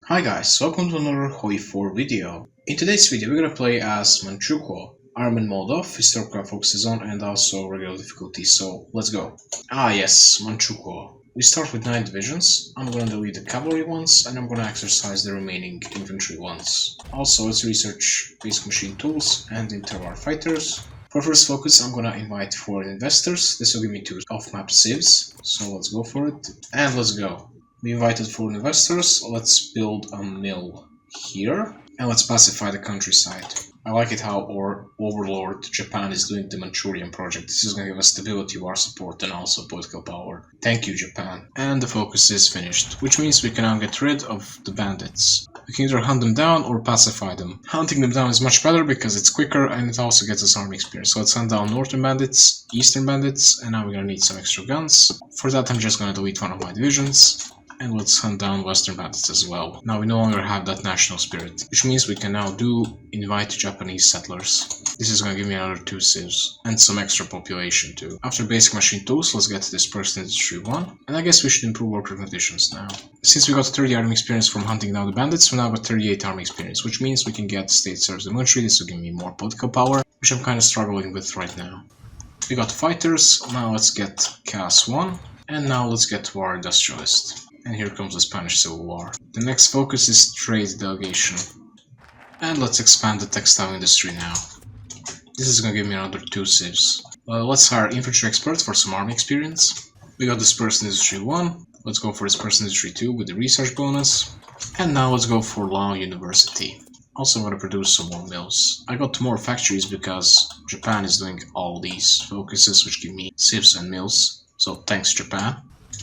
Hi guys, welcome to another HOI4 video. In today's video, we're gonna play as Manchukuo. Arm in mode off, historical focuses on, and also regular difficulty, so let's go. Yes, Manchukuo. We start with 9 divisions. I'm gonna delete the cavalry ones, and I'm gonna exercise the remaining infantry ones. Also, let's research basic machine tools and interwar fighters. For first focus, I'm gonna invite foreign investors. This will give me 2 off-map civs, so let's go for it. And let's go. We invited foreign investors. Let's build a mill here and let's pacify the countryside. I like it how our overlord Japan is doing the Manchurian project. This is going to give us stability, war support, and also political power. Thank you, Japan. And the focus is finished, which means we can now get rid of the bandits. We can either hunt them down or pacify them. Hunting them down is much better because it's quicker and it also gets us army experience. So let's hunt down northern bandits, eastern bandits, and now we're going to need some extra guns. For that, I'm just going to delete one of my divisions. And let's hunt down western bandits as well. Now we no longer have that national spirit, which means we can now invite Japanese settlers. This is going to give me another 2 civs and some extra population too. After basic machine tools, let's get to dispersed industry 1. And I guess we should improve worker conditions now. Since we got 30 army experience from hunting down the bandits, we now got 38 army experience, which means we can get state service the military. This will give me more political power, which I'm kind of struggling with right now. We got fighters. Now let's get CAS 1. And now let's get to our industrialist. And here comes the Spanish Civil War. The next focus is trade delegation. And let's expand the textile industry now. This is gonna give me another 2 civs. Let's hire infantry experts for some army experience. We got dispersed industry 1. Let's go for dispersed industry 2 with the research bonus. And now let's go for Law University. Also, I'm gonna produce some more mills. I got more factories because Japan is doing all these focuses, which give me civs and mills. So thanks, Japan.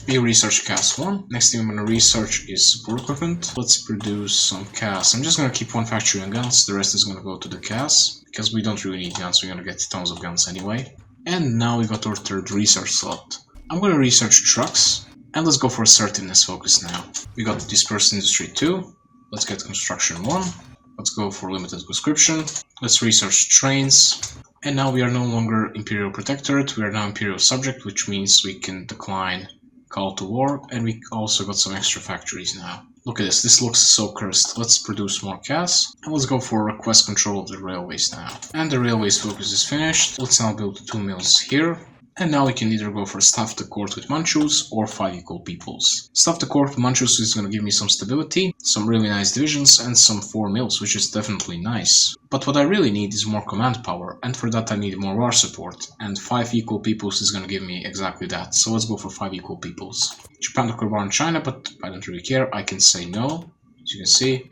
We research CAS 1. Next thing I'm going to research is support equipment. Let's produce some CAS. I'm just going to keep one factory on guns. The rest is going to go to the CAS because we don't really need guns. We're going to get tons of guns anyway. And now we got our 3rd research slot. I'm going to research trucks. And let's go for assertiveness focus now. We got dispersed industry 2. Let's get construction 1. Let's go for limited conscription. Let's research trains. And now we are no longer Imperial Protectorate. We are now Imperial Subject, which means we can decline call to war, and we also got some extra factories now. Look at this looks so cursed. Let's produce more CAS, and let's go for request control of the railways now. And the railways focus is finished. Let's now build 2 mills here. And now we can either go for Staff the Court with Manchus or 5 equal peoples. Staff the Court with Manchus is going to give me some stability, some really nice divisions, and some 4 mills, which is definitely nice. But what I really need is more command power, and for that I need more war support, and 5 equal peoples is going to give me exactly that. So let's go for 5 equal peoples. Japan declared war on China, but I don't really care. I can say no. As you can see,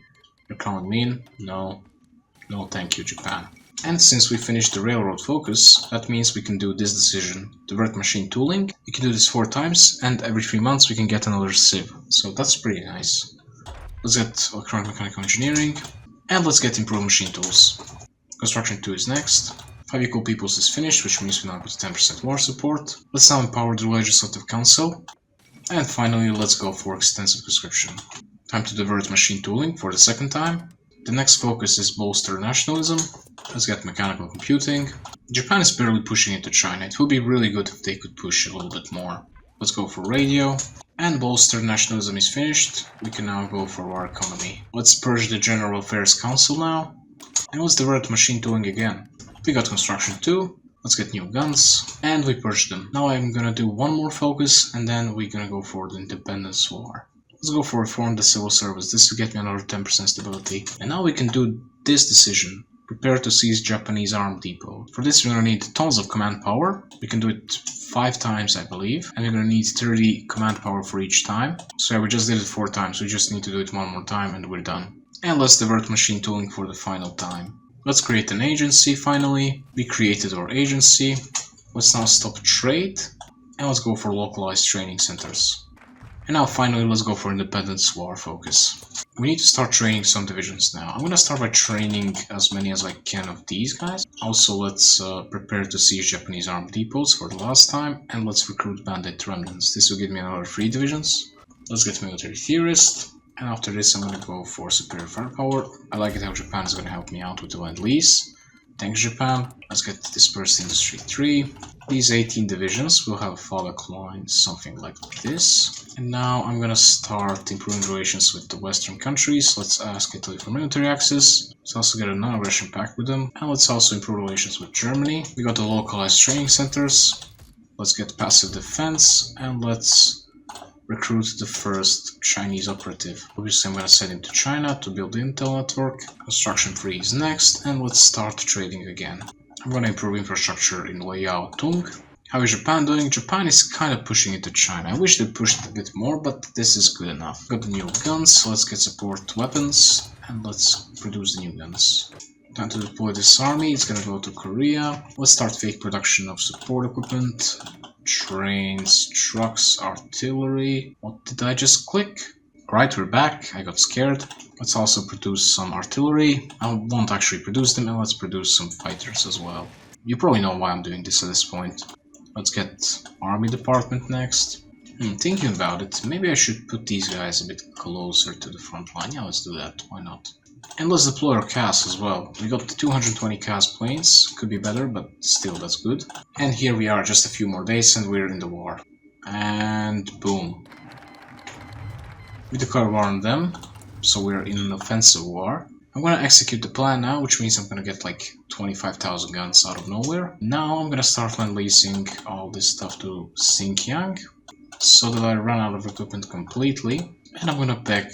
you're calling me in. No. No, thank you, Japan. And since we finished the railroad focus, that means we can do this decision, divert machine tooling. We can do this 4 times, and every 3 months we can get another civ. So that's pretty nice. Let's get electronic mechanical engineering, and let's get improved machine tools. Construction 2 is next. 5 equal peoples is finished, which means we now got 10% war support. Let's now empower the legislative council. And finally, let's go for extensive conscription. Time to divert machine tooling for the 2nd time. The next focus is Bolster Nationalism. Let's get mechanical computing. Japan is barely pushing into China. It would be really good if they could push a little bit more. Let's go for radio. And Bolster Nationalism is finished. We can now go for war economy. Let's purge the General Affairs Council now. And let's divert machine tooling again. We got construction 2. Let's get new guns. And we purge them. Now I'm gonna do one more focus, and then we're gonna go for the Independence War. Let's go for reform the civil service. This will get me another 10% stability. And now we can do this decision. Prepare to seize Japanese armed depot. For this, we're gonna need tons of command power. We can do it 5 times, I believe. And we're gonna need 30 command power for each time. So yeah, we just did it 4 times. We just need to do it 1 more time and we're done. And let's divert machine tooling for the final time. Let's create an agency finally. We created our agency. Let's now stop trade. And let's go for localized training centers. And now finally, let's go for Independence War focus. We need to start training some divisions now. I'm gonna start by training as many as I can of these guys. Also, let's prepare to seize Japanese armed depots for the last time. And let's recruit bandit remnants. This will give me another 3 divisions. Let's get military theorist. And after this, I'm gonna go for superior firepower. I like it how Japan is gonna help me out with the Lend-Lease. Thanks, Japan. Let's get dispersed industry 3. These 18 divisions will have a fallback line, something like this. And now I'm gonna start improving relations with the Western countries. Let's ask Italy for military access. Let's also get a non-aggression pact with them. And let's also improve relations with Germany. We got the localized training centers. Let's get passive defense, and let's recruit the first Chinese operative. Obviously I'm gonna send him to China to build the Intel network. Construction 3 is next, and let's start trading again. I'm gonna improve infrastructure in Liaotung. How is Japan doing? Japan is kind of pushing into China. I wish they pushed a bit more, but this is good enough. Got the new guns, so let's get support weapons, and let's produce the new guns. Time to deploy this army. It's gonna go to Korea. Let's start fake production of support equipment. Trains, trucks, artillery. What did I just click? Right, we're back. I got scared. Let's also produce some artillery. I won't actually produce them, and let's produce some fighters as well. You probably know why I'm doing this at this point. Let's get army department next. Thinking about it, maybe I should put these guys a bit closer to the front line. Yeah, let's do that. Why not? And let's deploy our CAS as well. We got 220 CAS planes. Could be better, but still that's good. And here we are, just a few more days and we're in the war. And boom. We declare war on them, so we're in an offensive war. I'm gonna execute the plan now, which means I'm gonna get like 25,000 guns out of nowhere. Now I'm gonna start leasing all this stuff to Xinjiang, so that I run out of equipment completely. And I'm gonna beg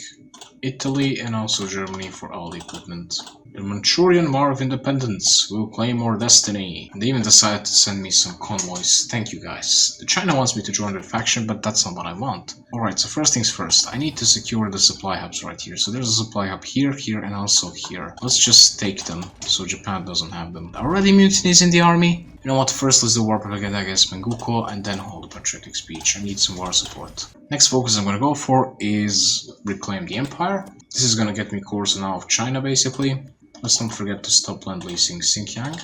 Italy and also Germany for all the equipment. The Manchurian War of Independence will claim our destiny. They even decided to send me some convoys. Thank you guys. The China wants me to join their faction, but that's not what I want. Alright, so first things first, I need to secure the supply hubs right here. So there's a supply hub here, here, and also here. Let's just take them, so Japan doesn't have them. Already mutinies in the army? You know what, first let's do war propaganda against Manchukuo and then hold a patriotic speech. I need some war support. Next focus I'm gonna go for is reclaim the empire. This is gonna get me cores now of China basically. Let's not forget to stop land-leasing Xinjiang.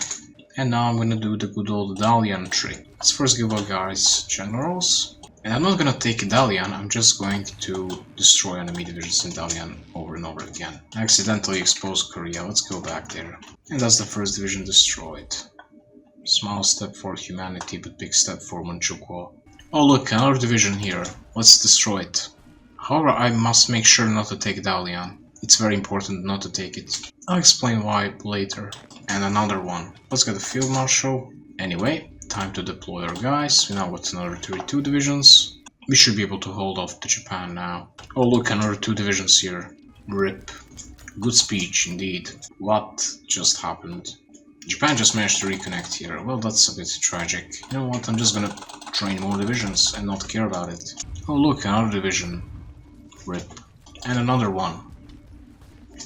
And now I'm gonna do the good old Dalian trick. Let's first give our guys generals. And I'm not gonna take Dalian, I'm just going to destroy enemy divisions in Dalian over and over again. I accidentally exposed Korea, let's go back there. And that's the first division destroyed. Small step for humanity, but big step for Manchukuo. Oh look, another division here. Let's destroy it. However, I must make sure not to take Dalian. It's very important not to take it. I'll explain why later. And another one. Let's get a field marshal. Anyway, time to deploy our guys. We now got another 32 divisions. We should be able to hold off to Japan now. Oh look, another 2 divisions here. RIP. Good speech indeed. What just happened? Japan just managed to reconnect here. Well, that's a bit tragic. You know what, I'm just gonna train more divisions and not care about it. Oh look, another division. RIP. And another one.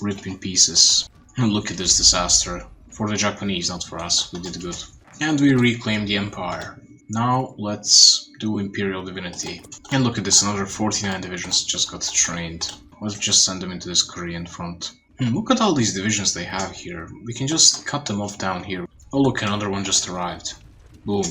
RIP in pieces. And look at this disaster. For the Japanese, not for us. We did good. And we reclaimed the empire. Now let's do Imperial Divinity. And look at this, another 49 divisions just got trained. Let's just send them into this Korean front. Look at all these divisions they have here. We can just cut them off down here. Oh look, another one just arrived. Boom.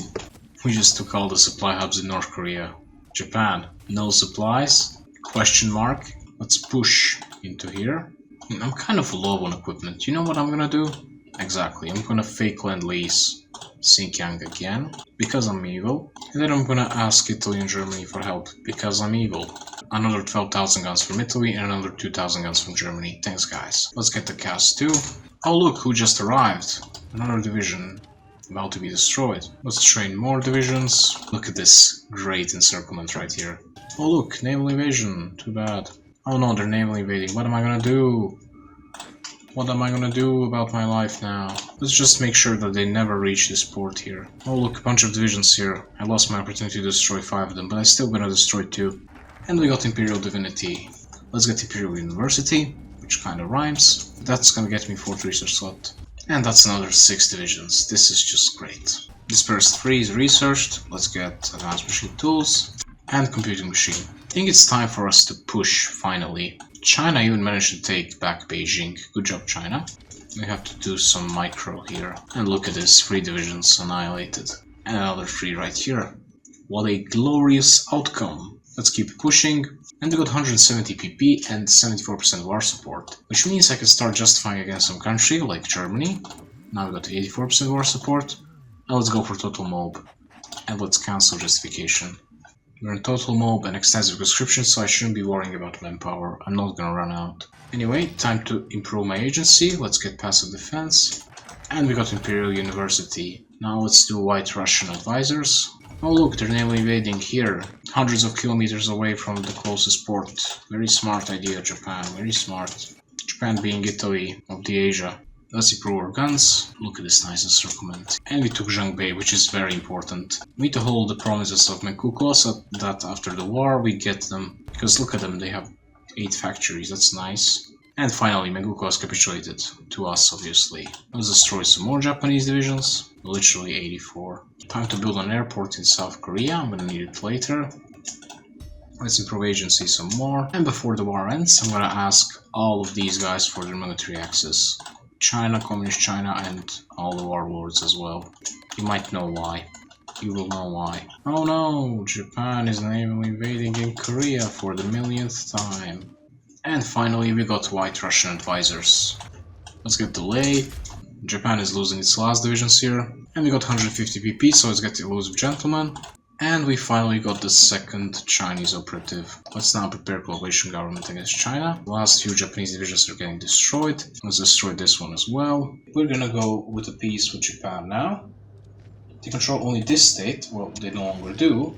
We just took all the supply hubs in North Korea. Japan, no supplies? Question mark. Let's push into here. I'm kind of low on equipment. You know what I'm gonna do? Exactly, I'm gonna fake land lease Xinjiang again, because I'm evil. And then I'm gonna ask Italy and Germany for help, because I'm evil. Another 12,000 guns from Italy and another 2,000 guns from Germany. Thanks guys. Let's get the CAS too. Oh look, who just arrived. Another division about to be destroyed. Let's train more divisions. Look at this great encirclement right here. Oh look, naval invasion. Too bad. Oh no, they're naval invading. What am I gonna do? What am I gonna do about my life now? Let's just make sure that they never reach this port here. Oh look, a bunch of divisions here. I lost my opportunity to destroy 5 of them, but I'm still gonna destroy 2. And we got Imperial Divinity. Let's get Imperial University, which kinda rhymes. That's gonna get me 4th research slot. And that's another 6 divisions. This is just great. Dispersed 3 is researched. Let's get Advanced Machine Tools and Computing Machine. I think it's time for us to push, finally. China even managed to take back Beijing. Good job, China. We have to do some micro here. And look at this, 3 divisions annihilated. And another 3 right here. What a glorious outcome. Let's keep pushing. And we got 170 PP and 74% war support. Which means I can start justifying against some country, like Germany. Now we got 84% war support. Now let's go for total mob. And let's cancel justification. We're in total mob and extensive conscription, so I shouldn't be worrying about manpower. I'm not gonna run out. Anyway, time to improve my agency. Let's get passive defense. And we got Imperial University. Now let's do White Russian advisors. Oh look, they're nearly invading here. Hundreds of kilometers away from the closest port. Very smart idea, Japan. Very smart. Japan being Italy of the Asia. Let's improve our guns. Look at this nice encirclement. And we took Zhangbei, which is very important. We need to hold the promises of Manchukuo so that after the war we get them. Because look at them, they have 8 factories, that's nice. And finally, Manchukuo has capitulated. To us, obviously. Let's destroy some more Japanese divisions. Literally 84. Time to build an airport in South Korea. I'm gonna need it later. Let's improve agency some more. And before the war ends, I'm gonna ask all of these guys for their military access. China, Communist China, and all the warlords as well. You might know why. You will know why. Oh no! Japan is navally invading in Korea for the millionth time. And finally we got White Russian advisors. Let's get delay. Japan is losing its last divisions here. And we got 150 PP, so let's get the elusive gentleman. And we finally got the second Chinese operative. Let's now prepare coalition government against China. The last few Japanese divisions are getting destroyed. Let's destroy this one as well. We're gonna go with a peace with Japan now. They control only this state, well, they no longer do.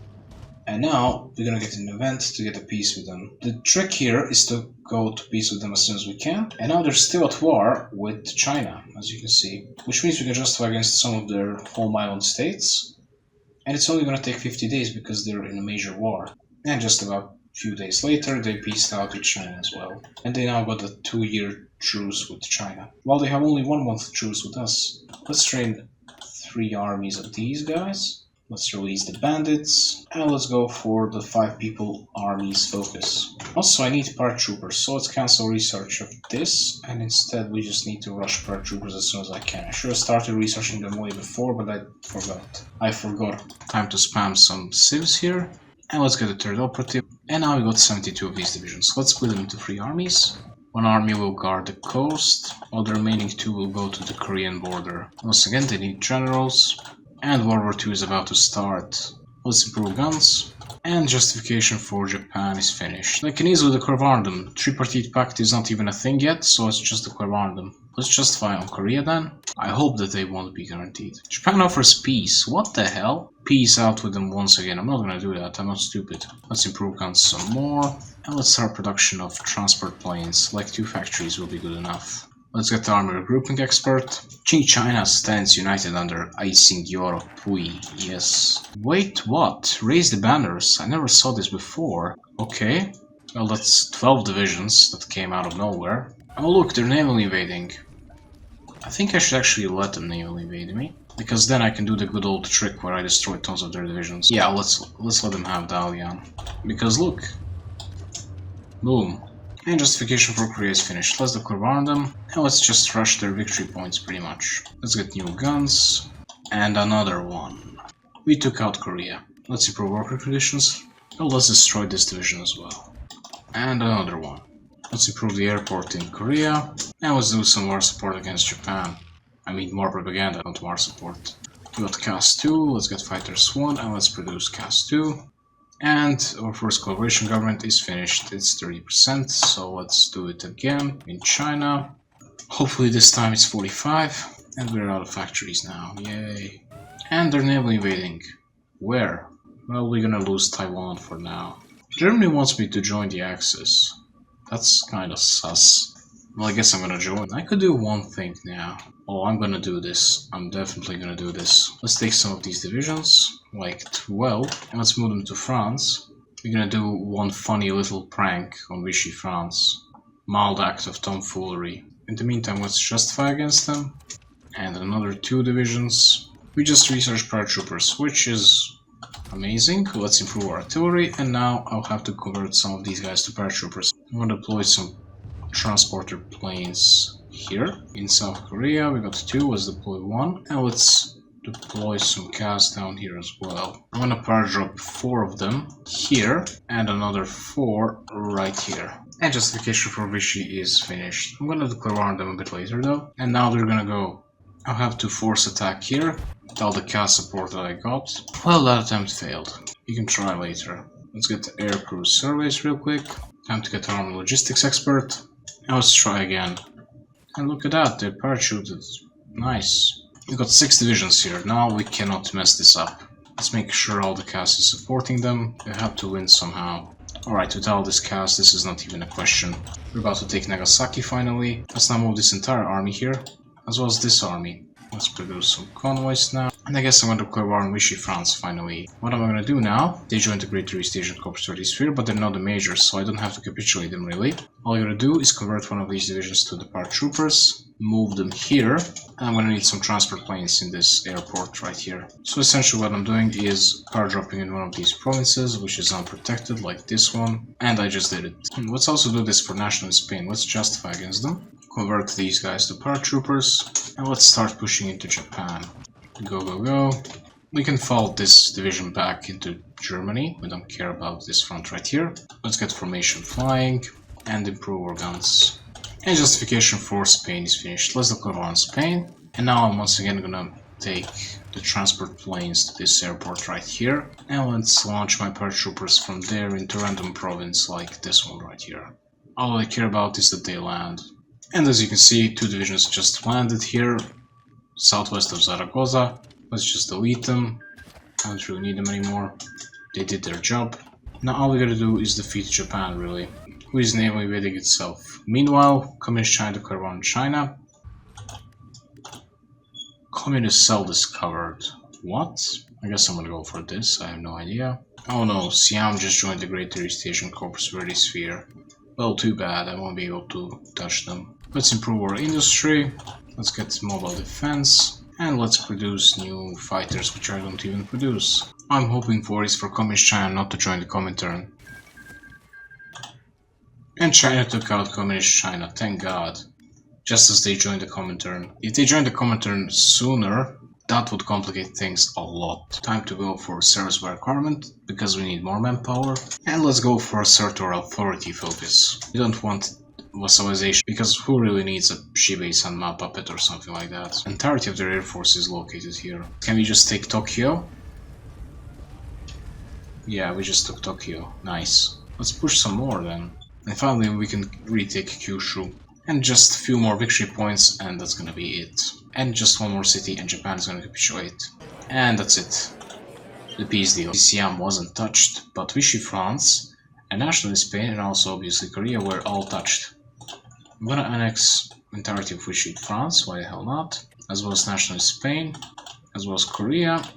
And now we're gonna get an event to get a peace with them. The trick here is to go to peace with them as soon as we can. And now they're still at war with China, as you can see. Which means we can justify against some of their home island states. And it's only going to take 50 days because they're in a major war. And just about a few days later, they peaced out with China as well. And they now got a 2-year truce with China. While they have only 1 month truce with us. Let's train 3 armies of these guys. Let's release the bandits. And let's go for the 5 people armies focus. Also, I need paratroopers, so let's cancel research of this. And instead, we just need to rush paratroopers as soon as I can. I should have started researching them way before, but I forgot. Time to spam some civs here. And let's get a 3rd operative. And now we got 72 of these divisions. Let's split them into 3 armies. 1 army will guard the coast, while the remaining 2 will go to the Korean border. Once again, they need generals. And World War II is about to start. Let's improve guns. And justification for Japan is finished. I can easily declare them. Tripartite Pact is not even a thing yet, so let's just declare them. Let's justify on Korea then. I hope that they won't be guaranteed. Japan offers peace. What the hell? Peace out with them once again. I'm not gonna do that. I'm not stupid. Let's improve guns some more. And let's start production of transport planes. Like 2 factories will be good enough. Let's get the army regrouping expert. Qing China stands united under HOI4 Puyi. Yes. Wait, what? Raise the banners. I never saw this before. Okay. Well, that's 12 divisions that came out of nowhere. Oh look, they're navally invading. I think I should actually let them navally invade me. Because then I can do the good old trick where I destroy tons of their divisions. Yeah, let's let them have Dalian. Because look. Boom. And justification for Korea is finished. Let's declare them, and let's just rush their victory points pretty much. Let's get new guns, and another one. We took out Korea. Let's improve worker conditions. Oh, let's destroy this division as well. And another one. Let's improve the airport in Korea, and let's do some war support against Japan. I mean more propaganda, not war support. We got CAS 2, let's get Fighters 1, and let's produce CAS 2. And our first collaboration government is finished. It's 30%, so let's do it again in China. Hopefully this time it's 45, and we're out of factories now. Yay. And they're navally invading. Where? Well, we're gonna lose Taiwan for now. Germany wants me to join the Axis. That's kinda sus. Well, I guess I'm gonna join. I could do one thing now. Oh, I'm gonna do this. I'm definitely gonna do this. Let's take some of these divisions, like 12, and let's move them to France. We're gonna do one funny little prank on Vichy France. Mild act of tomfoolery. In the meantime, let's justify against them. And another 2 divisions. We just researched paratroopers, which is amazing. Let's improve our artillery, and now I'll have to convert some of these guys to paratroopers. I'm gonna deploy some transporter planes here in South Korea. We got 2, let's deploy 1, and let's deploy some CAS down here as well. I'm gonna paradrop 4 of them here, and another 4 right here. And justification for Vichy is finished. I'm gonna declare them a bit later though. And now they're gonna go I'll have to force attack here, with all the cast support that I got. Well, that attempt failed. You can try later. Let's get the air crew surveys real quick. Time to get our army logistics expert. Now let's try again. And look at that, they parachuted. Nice. We got 6 divisions here. Now we cannot mess this up. Let's make sure all the cast is supporting them. They have to win somehow. Alright, with all this cast, this is not even a question. We're about to take Nagasaki finally. Let's now move this entire army here, as well as this army. Let's produce some convoys now. And I guess I'm going to declare war on Vichy France finally. What am I going to do now? They joined the Great East Asian Cooperative Sphere, but they're not the majors, so I don't have to capitulate them really. All I'm going to do is convert one of these divisions to the paratroopers, move them here, and I'm going to need some transport planes in this airport right here. So essentially what I'm doing is car dropping in one of these provinces, which is unprotected, like this one, and I just did it. Let's also do this for nationalist Spain. Let's justify against them. Convert these guys to paratroopers, and let's start pushing into Japan. Go, go, go. We can fold this division back into Germany. We don't care about this front right here. Let's get formation flying and improve our guns. And justification for Spain is finished. Let's declare war on Spain. And now I'm once again gonna take the transport planes to this airport right here. And let's launch my paratroopers from there into random province like this one right here. All I care about is that they land. And as you can see, 2 divisions just landed here, southwest of Zaragoza. Let's just delete them. I don't really need them anymore. They did their job. Now all we gotta do is defeat Japan, really, who is naval invading itself. Meanwhile, Communist China declared war on China. Communist cell discovered. What? I guess I'm gonna go for this, I have no idea. Oh no, Siam just joined the Great East Asian Cooperative Sphere. Well, too bad, I won't be able to touch them. Let's improve our industry, let's get mobile defense, and let's produce new fighters, which I don't even produce. I'm hoping for is for Communist China not to join the Comintern. And China took out Communist China, thank God. Just as they joined the Comintern. If they joined the Comintern sooner, that would complicate things a lot. Time to go for service by requirement, because we need more manpower. And let's go for assert or authority focus. We don't want vassalization, because who really needs a Shibei-sanma puppet or something like that? The entirety of their air force is located here. Can we just take Tokyo? Yeah, we just took Tokyo. Nice. Let's push some more then. And finally we can retake Kyushu. And just a few more victory points and that's gonna be it. And just one more city and Japan is gonna capitulate. And that's it. The peace deal. Siam wasn't touched, but Vichy France and nationalist Spain and also obviously Korea were all touched. I'm gonna annex the entirety of Vichy France, why the hell not? As well as nationalist Spain, as well as Korea.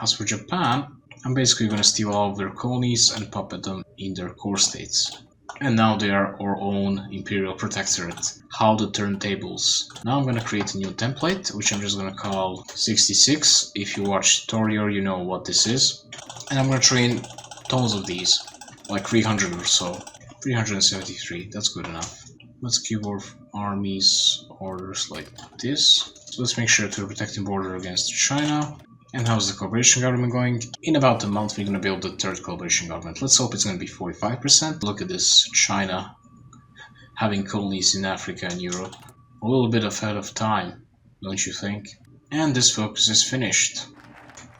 As for Japan, I'm basically gonna steal all of their colonies and puppet them in their core states. And now they are our own imperial protectorate. How the turntables. Now I'm gonna create a new template, which I'm just gonna call 66. If you watch tutorial, you know what this is. And I'm gonna train tons of these, like 300 or so. 373, that's good enough. Let's keep our armies orders like this. So let's make sure to protect the border against China. And how's the collaboration government going? In about a month we're gonna build the 3rd collaboration government. Let's hope it's gonna be 45%. Look at this, China having colonies in Africa and Europe. A little bit ahead of time, don't you think? And this focus is finished.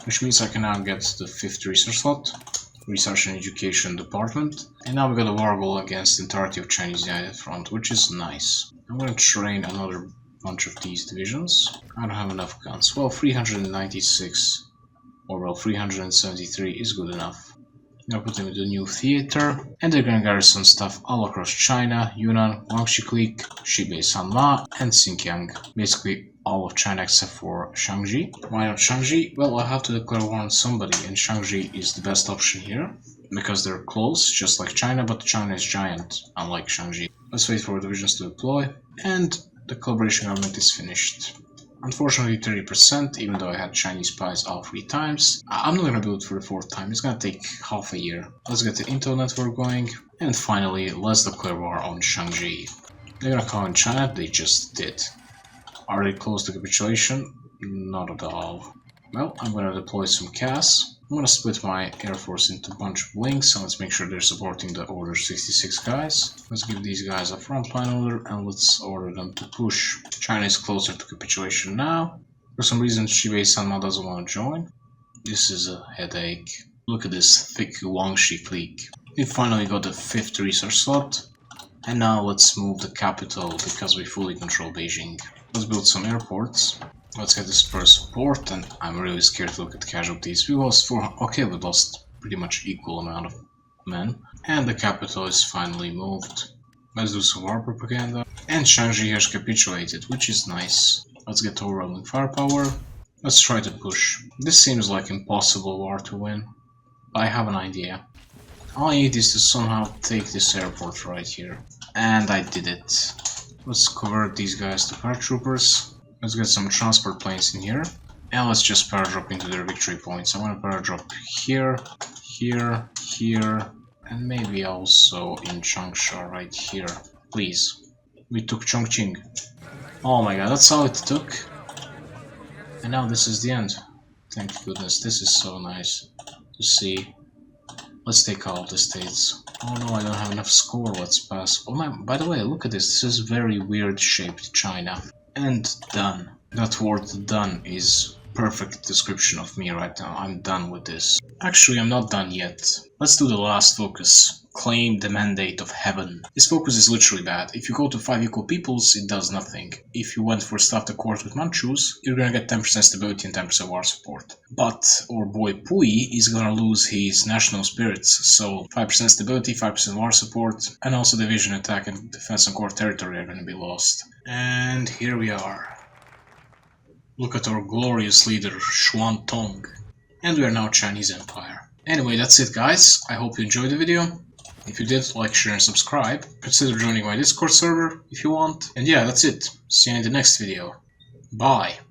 Which means I can now get the 5th research slot, Research and Education Department. And now we got a war goal against the entirety of Chinese United Front, which is nice. I'm gonna train another bunch of these divisions. I don't have enough guns. Well, 396 or well 373 is good enough. I'm gonna put them in the new theater and they're gonna garrison stuff all across China, Yunnan, Guangxi Clique, Shibei-sanma and Xinjiang. Basically all of China except for Shaanxi. Why not Shaanxi? Well, I have to declare war on somebody and Shaanxi is the best option here because they're close, just like China, but China is giant, unlike Shaanxi. Let's wait for divisions to deploy and the collaboration government is finished. Unfortunately 30%, even though I had Chinese spies all 3 times. I'm not gonna build it for the 4th time, it's gonna take half a year. Let's get the Intel network going. And finally, let's declare war on Shaanxi. They're gonna call in China, they just did. Are they close to capitulation? Not at all. Well, I'm gonna deploy some CAS. I'm gonna split my air force into a bunch of wings, and let's make sure they're supporting the Order 66 guys. Let's give these guys a frontline order, and let's order them to push. China is closer to capitulation now. For some reason, Shibei-sama doesn't want to join. This is a headache. Look at this thick Guangxi clique. We finally got the 5th research slot. And now let's move the capital because we fully control Beijing. Let's build some airports. Let's get this first support, and I'm really scared to look at casualties. We lost 400. Okay, we lost pretty much equal amount of men. And the capital is finally moved. Let's do some war propaganda. And Shanxi has capitulated, which is nice. Let's get overwhelming firepower. Let's try to push. This seems like impossible war to win. But I have an idea. All I need is to somehow take this airport right here. And I did it. Let's convert these guys to paratroopers. Let's get some transport planes in here. And let's just paradrop into their victory points. I want to paradrop here, here, here, and maybe also in Changsha right here. Please. We took Chongqing. Oh my god, that's all it took. And now this is the end. Thank goodness, this is so nice to see. Let's take all the states. Oh no, I don't have enough score, let's pass. Oh my, by the way, look at this, this is very weird shaped China. And done. That word done is perfect description of me right now. I'm done with this. Actually, I'm not done yet. Let's do the last focus. Claim the mandate of heaven. This focus is literally bad. If you go to 5 equal peoples, it does nothing. If you went for staffed accord with Manchus, you're gonna get 10% stability and 10% war support. But our boy Puyi is gonna lose his national spirits, so 5% stability, 5% war support, and also division attack and defense on core territory are gonna be lost. And here we are. Look at our glorious leader, Xuan Tong. And we are now Chinese Empire. Anyway, that's it guys. I hope you enjoyed the video. If you did, like, share and subscribe. Consider joining my Discord server if you want. And yeah, that's it. See you in the next video. Bye.